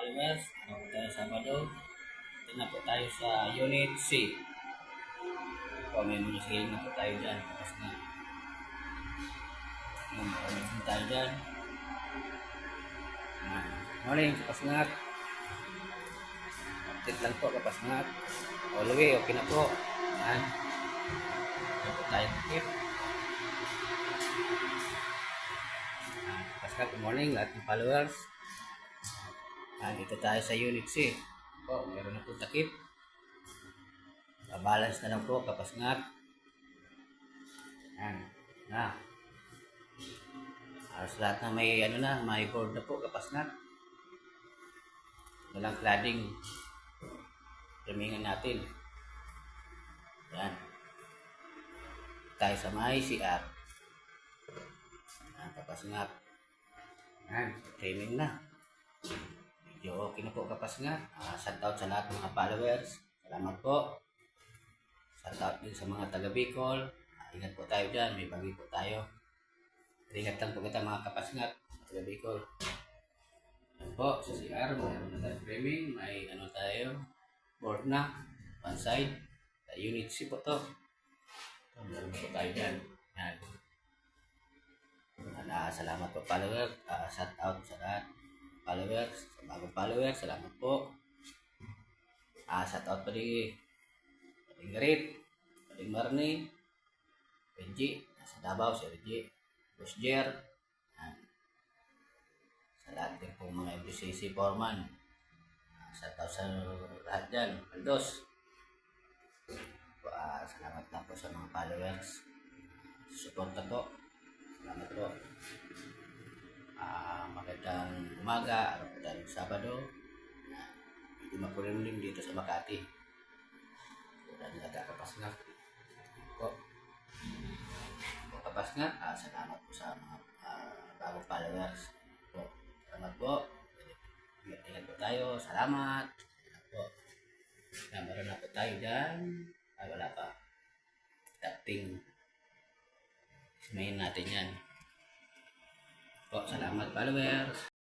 followers. Ano po tayo Sabado. Ito na po tayo sa Unit C. O may mga siling na po tayo dyan. Tapos na. May tayo dyan. Morning, kapasngat. Update lang po, kapasngat. All the way, okay na po. Yan. Ito po tayo takip. Kapasngat, good morning lahat ng followers. Dito tayo sa Unit C. Po, meron na po takip. Balance na lang po, kapasngat. Yan. Na. Halos lahat na may may board na po, kapasngat. Walang cladding. Trimingan natin. Yan. Tayo sa may CR. Yan, kapasngat. Yan, trimming na. Medyo okay na po, kapasngat. Shout out sa lahat ng mga followers. Salamat po. Shout out din sa mga taga Bicol. Ingat po tayo dyan. May bagi po tayo. Ingat lang po kita mga kapasngat. Taga Bicol. Yan po. Sa CR. Mayroon na tayo framing. May tayo. Board na. One side. Sa Unit C po to. Mayroon po tayo dyan. Yan. Salamat po followers. Shout out sa lahat. Followers. Sa bagong followers. Salamat po. Shout out pa rin. Pating Garit, Pating Marnie, Reggie, sa Davao si Reggie, Boss Jer, sa lahat din po mga MDCC foreman, sa tao sa lahat dyan, Aldos. Salamat lang po sa mga followers, suporta po, salamat po. Magandang umaga, araw po tayo Sabado, hindi makulimlim dito sa Makati. Dan nagkakapasngat po. Kapasngat, salamat po sa mga bagong followers po. Salamat po. Ingat po tayo. Salamat. Salamat po. Meron na po tayo dyan. Wala pa. Dating. Ismayin natin yan. Po, salamat followers.